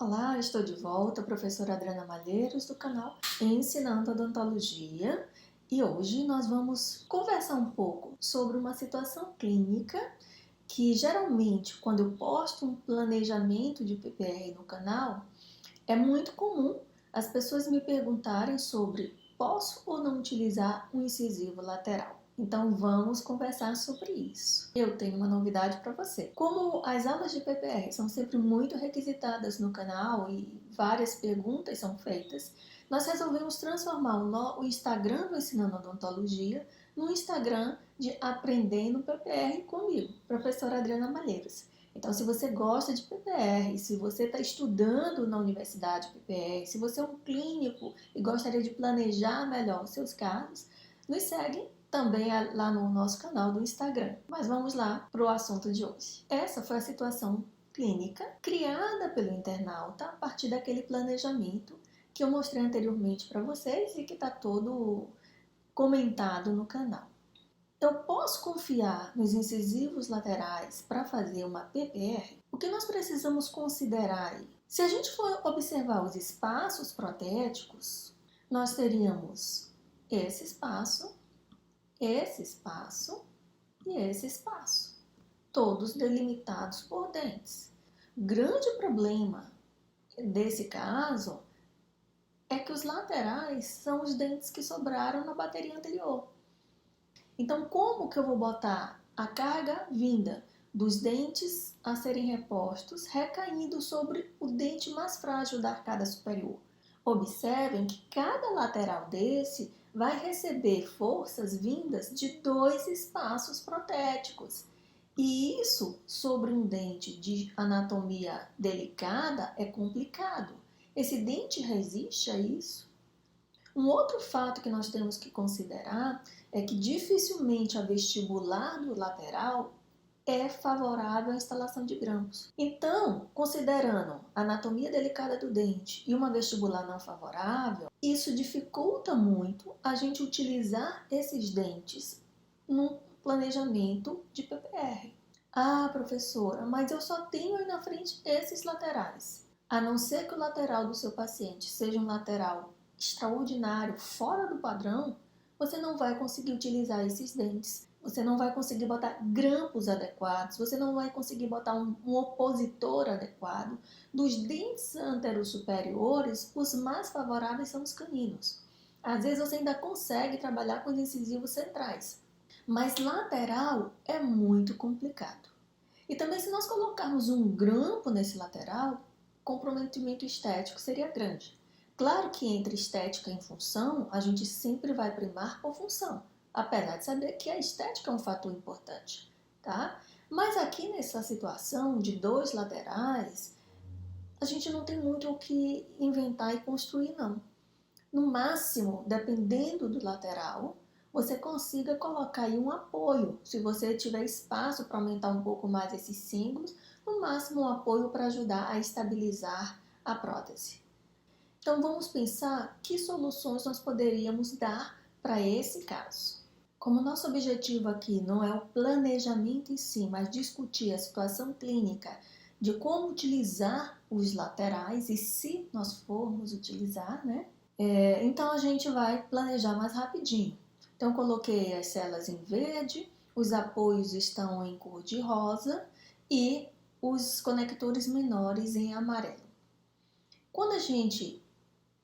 Olá, estou de volta, professora Adriana Malheiros, do canal Ensinando Odontologia, e hoje nós vamos conversar um pouco sobre uma situação clínica que geralmente, quando eu posto um planejamento de PPR no canal, é muito comum as pessoas me perguntarem sobre posso ou não utilizar um incisivo lateral. Então vamos conversar sobre isso. Eu tenho uma novidade para você. Como as aulas de PPR são sempre muito requisitadas no canal e várias perguntas são feitas, nós resolvemos transformar o Instagram do Ensinando Odontologia no Instagram de Aprendendo PPR comigo, professora Adriana Malheiros. Então, se você gosta de PPR, se você está estudando na universidade PPR, se você é um clínico e gostaria de planejar melhor os seus casos, nos segue também lá no nosso canal do Instagram. Mas vamos lá para o assunto de hoje. Essa foi a situação clínica criada pelo internauta a partir daquele planejamento que eu mostrei anteriormente para vocês e que está todo comentado no canal. Eu posso confiar nos incisivos laterais para fazer uma PPR? O que nós precisamos considerar aí? Se a gente for observar os espaços protéticos, nós teríamos esse espaço e esse espaço, todos delimitados por dentes. O grande problema desse caso é que os laterais são os dentes que sobraram na bateria anterior. Então, como que eu vou botar a carga vinda dos dentes a serem repostos recaindo sobre o dente mais frágil da arcada superior? Observem que cada lateral desse vai receber forças vindas de dois espaços protéticos. E isso, sobre um dente de anatomia delicada, é complicado. Esse dente resiste a isso? Um outro fato que nós temos que considerar é que dificilmente a vestibular do lateral é favorável à instalação de grampos. Então, considerando a anatomia delicada do dente e uma vestibular não favorável, isso dificulta muito a gente utilizar esses dentes num planejamento de PPR. Ah, professora, mas eu só tenho aí na frente esses laterais. A não ser que o lateral do seu paciente seja um lateral extraordinário, fora do padrão, você não vai conseguir utilizar esses dentes. Você não vai conseguir botar grampos adequados, você não vai conseguir botar um opositor adequado. Dos dentes anterosuperiores, os mais favoráveis são os caninos. Às vezes você ainda consegue trabalhar com os incisivos centrais, mas lateral é muito complicado. E também se nós colocarmos um grampo nesse lateral, o comprometimento estético seria grande. Claro que entre estética e função, a gente sempre vai primar por função, apesar de saber que a estética é um fator importante, tá? Mas aqui nessa situação de dois laterais, a gente não tem muito o que inventar e construir, não. No máximo, dependendo do lateral, você consiga colocar aí um apoio. Se você tiver espaço para aumentar um pouco mais esses símbolos, no máximo um apoio para ajudar a estabilizar a prótese. Então, vamos pensar que soluções nós poderíamos dar para esse caso. Como nosso objetivo aqui não é o planejamento em si, mas discutir a situação clínica de como utilizar os laterais e se nós formos utilizar, né? Então, a gente vai planejar mais rapidinho. Então, eu coloquei as celas em verde, os apoios estão em cor de rosa e os conectores menores em amarelo. Quando a gente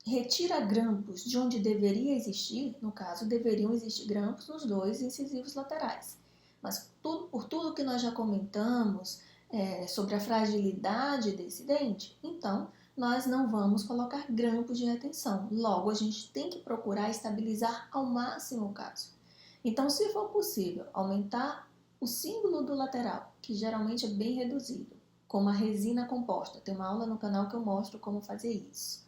retira grampos de onde deveria existir, no caso, deveriam existir grampos nos dois incisivos laterais. Mas por tudo que nós já comentamos sobre a fragilidade desse dente, então nós não vamos colocar grampos de retenção. Logo, a gente tem que procurar estabilizar ao máximo o caso. Então, se for possível, aumentar o símbolo do lateral, que geralmente é bem reduzido, como a resina composta. Tem uma aula no canal que eu mostro como fazer isso.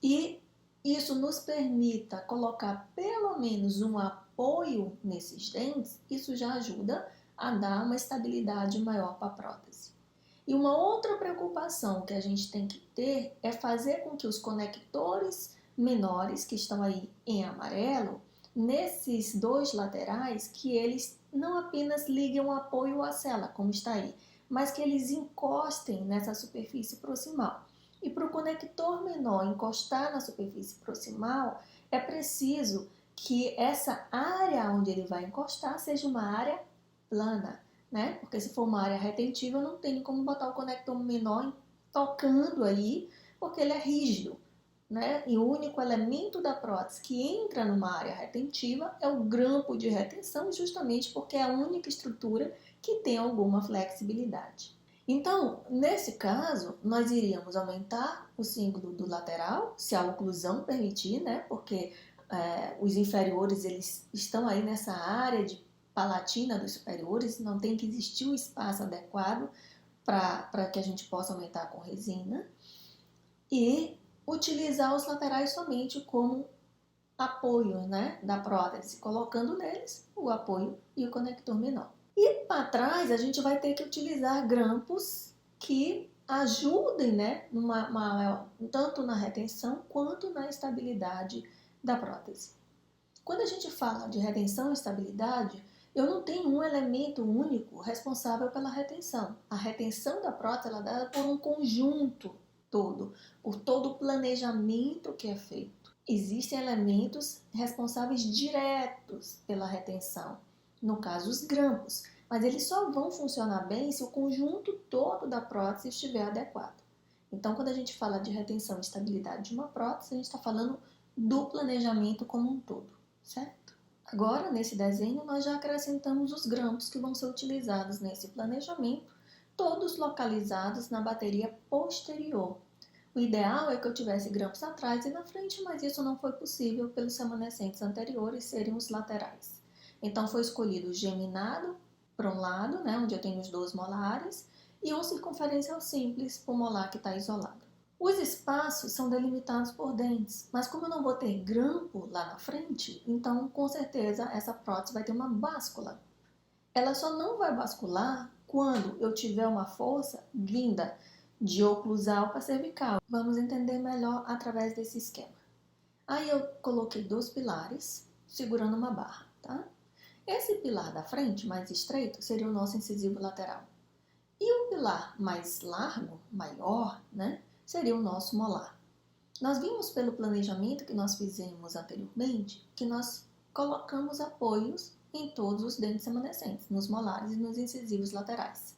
E isso nos permita colocar pelo menos um apoio nesses dentes, isso já ajuda a dar uma estabilidade maior para a prótese. E uma outra preocupação que a gente tem que ter é fazer com que os conectores menores, que estão aí em amarelo, nesses dois laterais, que eles não apenas liguem um apoio à cela, como está aí, mas que eles encostem nessa superfície proximal. E para o conector menor encostar na superfície proximal, é preciso que essa área onde ele vai encostar seja uma área plana, né? Porque se for uma área retentiva, eu não tenho como botar o conector menor tocando aí, porque ele é rígido, né? E o único elemento da prótese que entra numa área retentiva é o grampo de retenção, justamente porque é a única estrutura que tem alguma flexibilidade. Então, nesse caso, nós iríamos aumentar o símbolo do lateral, se a oclusão permitir, né? Porque os inferiores eles estão aí nessa área de palatina dos superiores, não tem que existir o espaço adequado para que a gente possa aumentar com resina. E utilizar os laterais somente como apoio, né, da prótese, colocando neles o apoio e o conector menor. E para trás a gente vai ter que utilizar grampos que ajudem, né, tanto na retenção quanto na estabilidade da prótese. Quando a gente fala de retenção e estabilidade, eu não tenho um elemento único responsável pela retenção. A retenção da prótese ela é dada por um conjunto todo, por todo o planejamento que é feito. Existem elementos responsáveis diretos pela retenção, no caso os grampos, mas eles só vão funcionar bem se o conjunto todo da prótese estiver adequado. Então, quando a gente fala de retenção e estabilidade de uma prótese, a gente está falando do planejamento como um todo, certo? Agora, nesse desenho, nós já acrescentamos os grampos que vão ser utilizados nesse planejamento, todos localizados na bateria posterior. O ideal é que eu tivesse grampos atrás e na frente, mas isso não foi possível pelos remanescentes anteriores serem os laterais. Então foi escolhido o geminado para um lado, né, onde eu tenho os 2 molares, e um circunferencial simples para o molar que está isolado. Os espaços são delimitados por dentes, mas como eu não vou ter grampo lá na frente, então com certeza essa prótese vai ter uma báscula. Ela só não vai bascular quando eu tiver uma força vinda de oclusal para cervical. Vamos entender melhor através desse esquema. Aí eu coloquei 2 pilares segurando uma barra, tá? Esse pilar da frente, mais estreito, seria o nosso incisivo lateral. E o pilar mais largo, maior, né, seria o nosso molar. Nós vimos pelo planejamento que nós fizemos anteriormente que nós colocamos apoios em todos os dentes remanescentes, nos molares e nos incisivos laterais.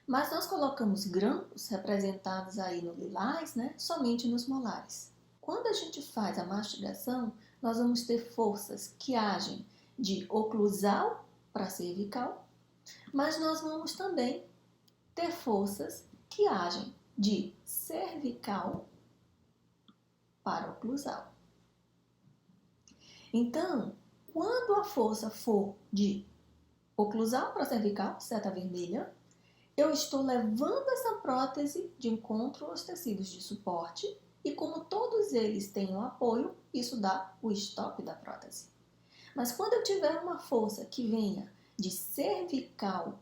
Mas nós colocamos grampos, representados aí no lilás, né, somente nos molares. Quando a gente faz a mastigação, nós vamos ter forças que agem de oclusal para cervical, mas nós vamos também ter forças que agem de cervical para oclusal. Então, quando a força for de oclusal para cervical, seta vermelha, eu estou levando essa prótese de encontro aos tecidos de suporte e como todos eles têm um apoio, isso dá o stop da prótese. Mas quando eu tiver uma força que venha de cervical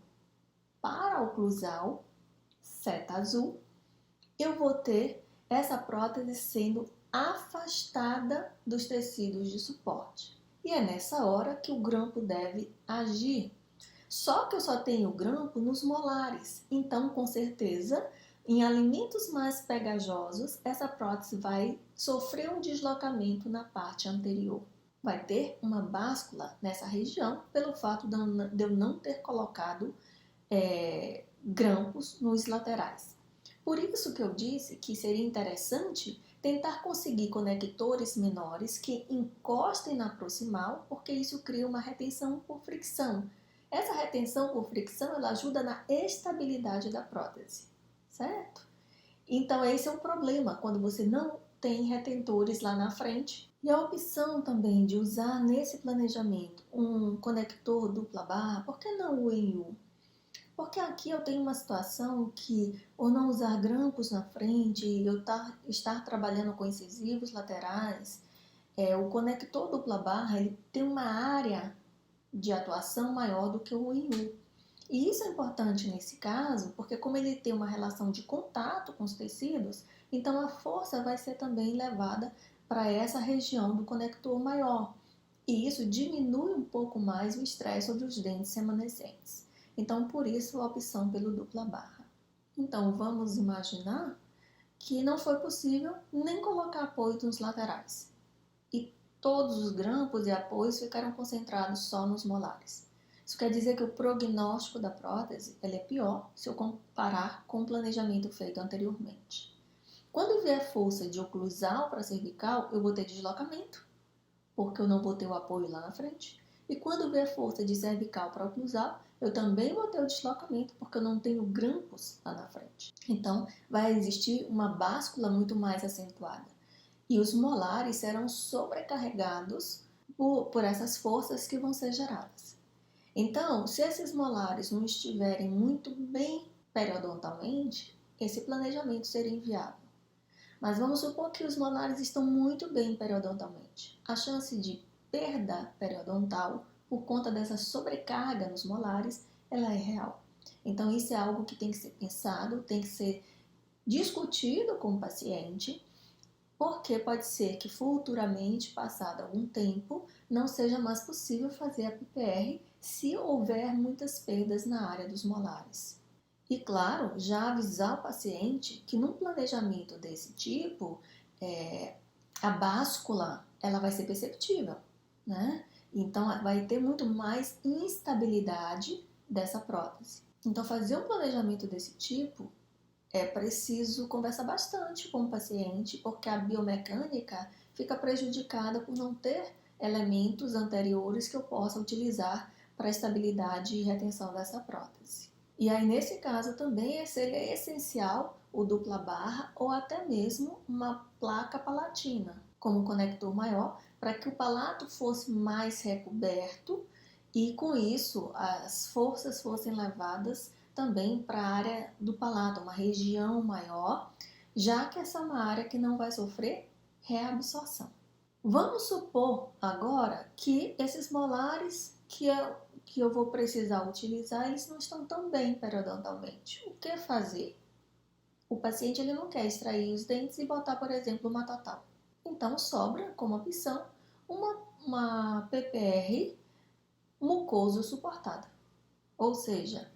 para oclusal, seta azul, eu vou ter essa prótese sendo afastada dos tecidos de suporte. E é nessa hora que o grampo deve agir. Só que eu só tenho grampo nos molares, então com certeza, em alimentos mais pegajosos, essa prótese vai sofrer um deslocamento na parte anterior. Vai ter uma báscula nessa região pelo fato de eu não ter colocado grampos nos laterais. Por isso que eu disse que seria interessante tentar conseguir conectores menores que encostem na proximal, porque isso cria uma retenção por fricção. Essa retenção por fricção ela ajuda na estabilidade da prótese, certo? Então esse é um problema quando você não tem retentores lá na frente. E a opção também de usar nesse planejamento um conector dupla barra, por que não o em U? Porque aqui eu tenho uma situação que, por não usar grampos na frente, eu estar trabalhando com incisivos laterais, o conector dupla barra ele tem uma área de atuação maior do que o IU. E isso é importante nesse caso, porque como ele tem uma relação de contato com os tecidos, então a força vai ser também levada para essa região do conector maior. E isso diminui um pouco mais o estresse sobre os dentes remanescentes. Então, por isso, a opção pelo dupla barra. Então, vamos imaginar que não foi possível nem colocar apoio nos laterais. E todos os grampos e apoios ficaram concentrados só nos molares. Isso quer dizer que o prognóstico da prótese é pior se eu comparar com o planejamento feito anteriormente. Quando vier força de oclusal para cervical, eu vou ter deslocamento, porque eu não vou ter o apoio lá na frente. E quando vier força de cervical para oclusal, eu também vou ter o deslocamento, porque eu não tenho grampos lá na frente. Então, vai existir uma báscula muito mais acentuada. E os molares serão sobrecarregados por essas forças que vão ser geradas. Então, se esses molares não estiverem muito bem periodontalmente, esse planejamento seria inviável. Mas vamos supor que os molares estão muito bem periodontalmente. A chance de perda periodontal por conta dessa sobrecarga nos molares, ela é real. Então, isso é algo que tem que ser pensado, tem que ser discutido com o paciente, porque pode ser que futuramente, passado algum tempo, não seja mais possível fazer a PPR se houver muitas perdas na área dos molares. E claro, já avisar o paciente que num planejamento desse tipo, a báscula ela vai ser perceptível, né? Então vai ter muito mais instabilidade dessa prótese. Então fazer um planejamento desse tipo é preciso conversar bastante com o paciente, porque a biomecânica fica prejudicada por não ter elementos anteriores que eu possa utilizar para a estabilidade e retenção dessa prótese. E aí, nesse caso, também seria essencial o dupla barra ou até mesmo uma placa palatina, como conector maior, para que o palato fosse mais recoberto e, com isso, as forças fossem levadas também para a área do palato, uma região maior, já que essa é uma área que não vai sofrer reabsorção. Vamos supor agora que esses molares que eu vou precisar utilizar, eles não estão tão bem periodontalmente. O que fazer? O paciente ele não quer extrair os dentes e botar, por exemplo, uma total. Então, sobra como opção uma PPR mucoso suportada. Ou seja,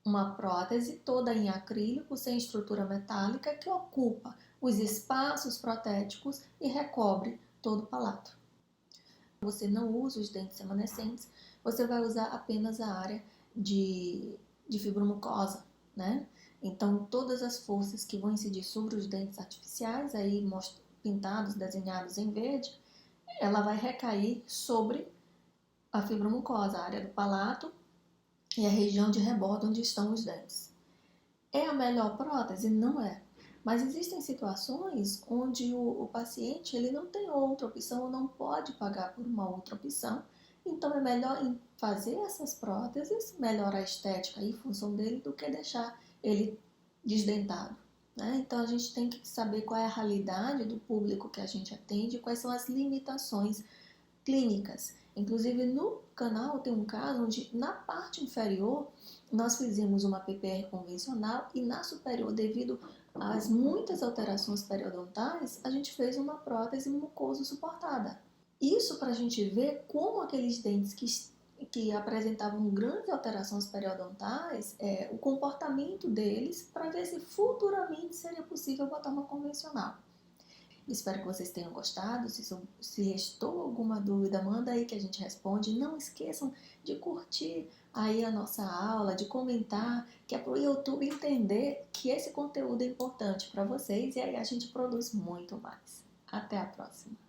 uma prótese toda em acrílico, sem estrutura metálica, que ocupa os espaços protéticos e recobre todo o palato. Você não usa os dentes remanescentes, você vai usar apenas a área de fibromucosa, né? Então, todas as forças que vão incidir sobre os dentes artificiais, aí pintados, desenhados em verde, ela vai recair sobre a fibromucosa, a área do palato e a região de rebordo onde estão os dentes. É a melhor prótese? Não é. Mas existem situações onde o paciente ele não tem outra opção ou não pode pagar por uma outra opção. Então é melhor fazer essas próteses, melhorar a estética e função dele, do que deixar ele desdentado, né? Então a gente tem que saber qual é a realidade do público que a gente atende, quais são as limitações clínicas. Inclusive no canal tem um caso onde na parte inferior nós fizemos uma PPR convencional e na superior, devido às muitas alterações periodontais, a gente fez uma prótese mucoso suportada. Isso para a gente ver como aqueles dentes que apresentavam grandes alterações periodontais, o comportamento deles, para ver se futuramente seria possível botar uma convencional. Espero que vocês tenham gostado. Se restou alguma dúvida, manda aí que a gente responde. Não esqueçam de curtir aí a nossa aula, de comentar, que é para o YouTube entender que esse conteúdo é importante para vocês e aí a gente produz muito mais. Até a próxima!